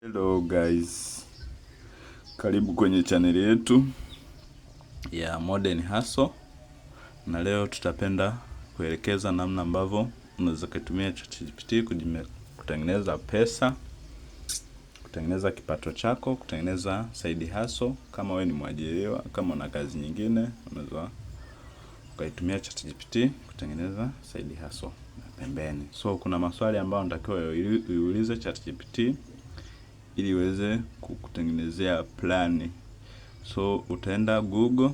Hello guys, karibu kwenye chaneli yetu ya Modern Hustle, na leo tutapenda kuelekeza namna ambavyo unaweza kutumia ChatGPT kutengeneza pesa, kutengeneza kipato chako, kutengeneza side hustle. Kama wewe ni mwajiriwa, kama una kazi nyingine, unaweza ukaitumia ChatGPT kutengeneza side hustle pembeni. So kuna maswali ambayo unatakiwa uiulize ChatGPT ili iweze kukutengenezea plani. So utaenda Google,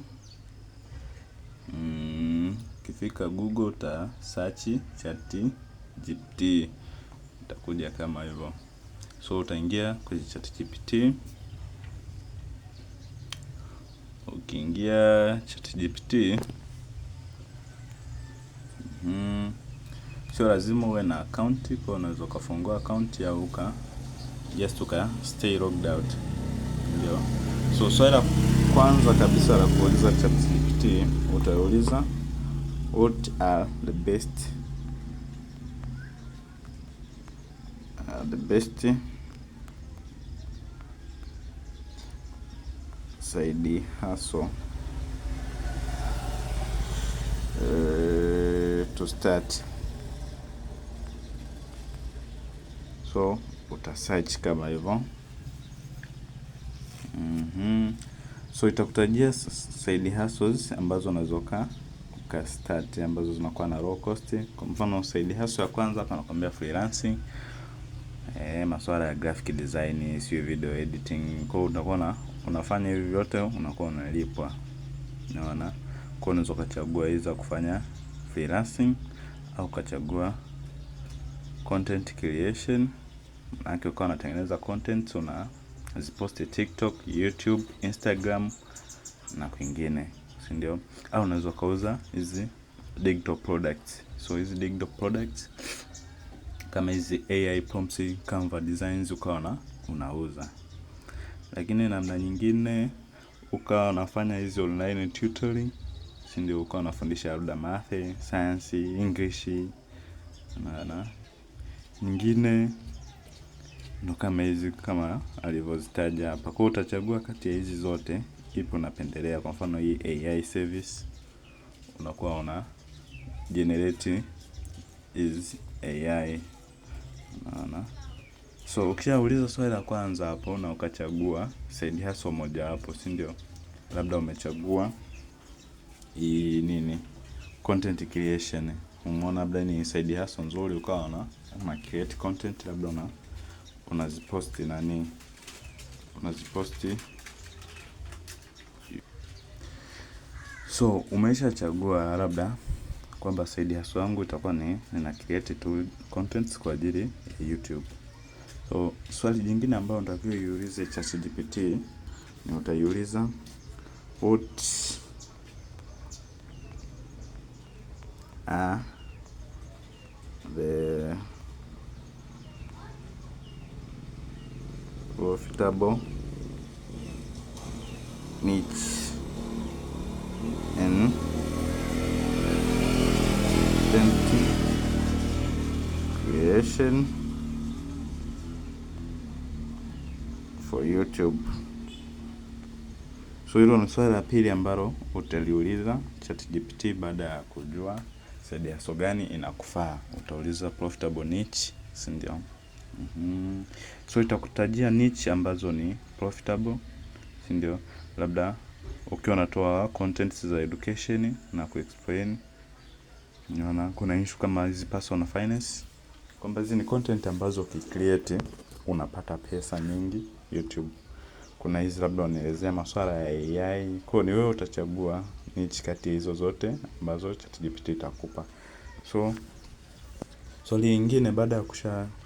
ukifika Google uta search ChatGPT, itakuja kama hivyo. So utaingia kwenye ChatGPT. Ukiingia ChatGPT, sio lazima uwe na account, kwa unaweza kufungua account au just stay logged out. Ndio. So swali la kwanza kabisa la kuuliza ChatGPT, utauliza what are the best side hustle to start. So uta search kama hivyo. So itakutajia side hustles ambazo unaweza start, ambazo zinakuwa na low cost. Kwa mfano side hustle ya kwanza hapa nakwambia freelancing, masuala ya graphic design, sio video editing. Kwa hiyo utakuwa unafanya hivi vyote unakuwa unalipwa. Unaona? Kwa unaweza kuchagua hizo kufanya freelancing au ukachagua content creation. Na ukiwa unatengeneza content unazipost TikTok, YouTube, Instagram na kwingine, si ndio? Au unaweza kuuza hizi digital products. So hizi digital products kama hizi AI prompts, Canva designs ukawa unauza. Lakini namna nyingine ukawa unafanya hizi online tutoring, si ndio? Ukawa unafundisha labda math, science, English na nyingine ndo kama hizi kama alivyozitaja hapa. Kwa utachagua kati ya hizi zote ipi unapendelea. Kwa mfano hii AI service unakuwa una generate is AI. Unaona? So ukishauliza swali la kwanza hapo na ukachagua side hustle moja hapo, si ndio? Labda umechagua content creation. Umeona labda ni side hustle nzuri, ukawa una create content, labda unaziposti unaziposti. So umeshachagua labda kwamba side hustle yangu itakuwa nina create tu contents kwa ajili ya YouTube. So swali jingine ambalo unatakiwa uiulize ChatGPT ni utaiuliza what are the profitable niche and content creation for YouTube. So hilo ni swali la pili ambalo utaliuliza ChatGPT baada ya kujua side hustle gani inakufaa. Utauliza profitable niche, si ndio? So itakutajia niche ambazo ni profitable, si ndio? Labda ukiwa unatoa contents za education na kuexplain, unaona kuna issue kama hizi personal finance, kwamba hizi ni content ambazo ukicreate unapata pesa nyingi YouTube. Kuna hizi labda unaelezea masuala ya AI. Kwa ni wewe utachagua niche kati hizo zote ambazo ChatGPT itakupa. So swali lingine baada ya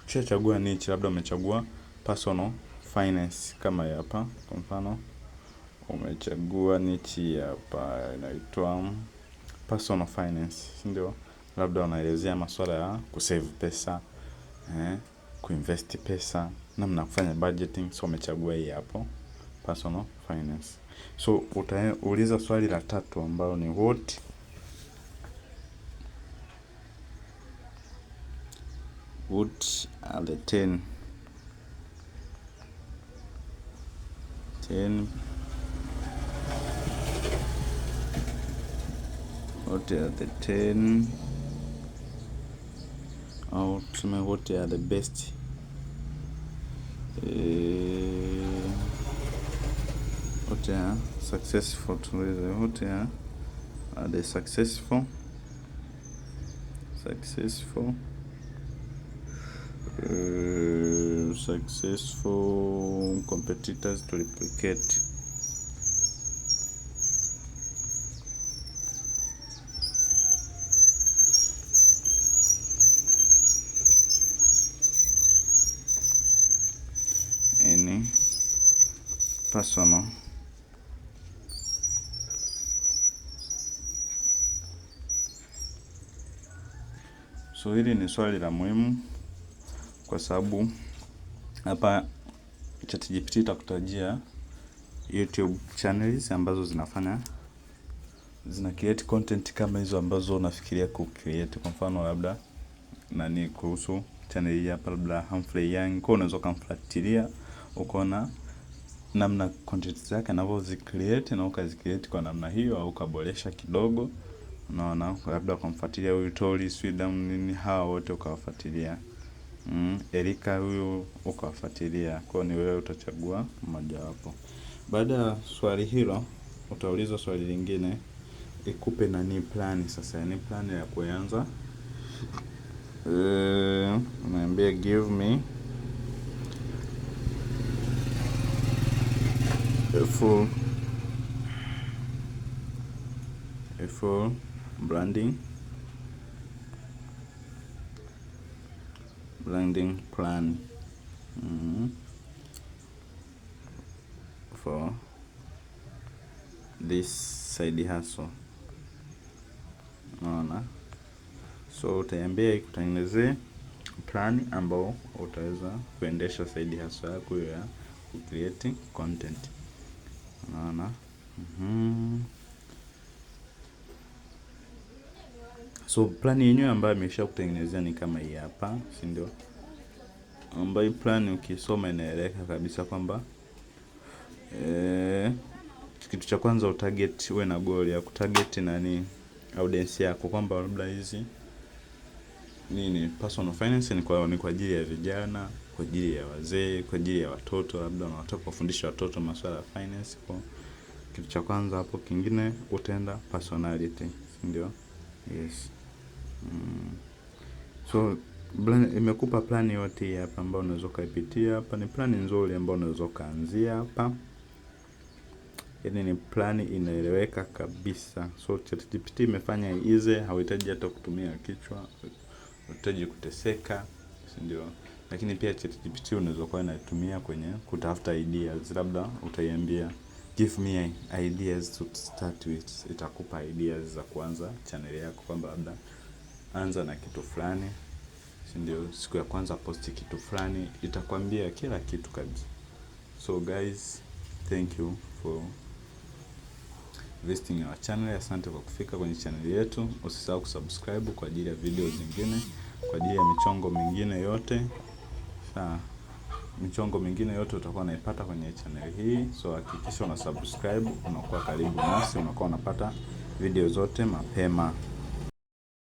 kushachagua niche, labda umechagua personal finance kama hapa. Kwa mfano umechagua niche hapa inaitwa personal finance, ndio? Labda unaelezea masuala ya kusave pesa, kuinvest pesa, namna kufanya budgeting. So umechagua hii hapo personal finance. So utauliza swali la tatu ambalo ni what are the 10 10. What are the 10 au tuseme what are the best what are successful, what are the successful competitors to replicate. Any personal so hili ni swali la muhimu kwa sababu hapa ChatGPT itakutajia YouTube channels ambazo zina create content kama hizo ambazo unafikiria ku-create. Kwa mfano labda nani kuhusu channel hii hapa labda Humphrey Young, kwa unaweza kumfuatilia ukaona namna content zake anavyozi-create na ukazi-create kwa namna hiyo au ukaboresha kidogo. Unaona labda kumfuatilia huyu Tori Swidam nini, hawa wote ukawafuatilia. Erika huyu ukawafuatilia. Kwa ni wewe utachagua mmoja wapo. Baada ya swali hilo utaulizwa swali lingine, ikupe nani plani sasa, ni plani ya kuanza. Unaambia give me a full branding plan for this side hustle. Unaona, so utaambia ikutengenezee plan ambao utaweza kuendesha side hustle yako ya create content. Unaona, so plan yenyewe ambayo ameshakutengenezea ni kama hii hapa, si ndio? Ambayo plan ukisoma inaeleka kabisa kwamba kitu cha kwanza utarget, uwe na goal ya kutarget nani audience yako, kwamba labda hizi nini personal finance ni kwa ajili ya vijana, kwa ajili ya wazee, kwa ajili ya watoto, labda unataka kufundisha watoto masuala ya finance. Kwa kitu cha kwanza hapo, kingine utaenda personality, ndio? Yes. So imekupa plani yote hapa ambayo unaweza kuipitia hapa. Ni plani nzuri ambayo unaweza kuanzia hapa. Yaani ni plani inaeleweka kabisa. So ChatGPT imefanya easy, hauhitaji hata kutumia kichwa, hauhitaji kuteseka, ndio? Lakini pia ChatGPT unaweza kuwa unatumia kwenye kutafuta ideas. Labda utaiambia give me ideas to start with. Itakupa ideas za kuanza channel yako, kwamba labda anza na kitu fulani, ndio? Siku ya kwanza posti kitu fulani, itakwambia kila kitu kabisa. So guys, thank you for visiting our channel. Asante kwa kufika kwenye channel yetu. Usisahau kusubscribe kwa ajili ya video zingine, kwa ajili ya michongo mingine yote. Michongo mingine yote utakuwa unaipata kwenye channel hii. So hakikisha una subscribe, unakuwa karibu nasi, unakuwa unapata video zote mapema.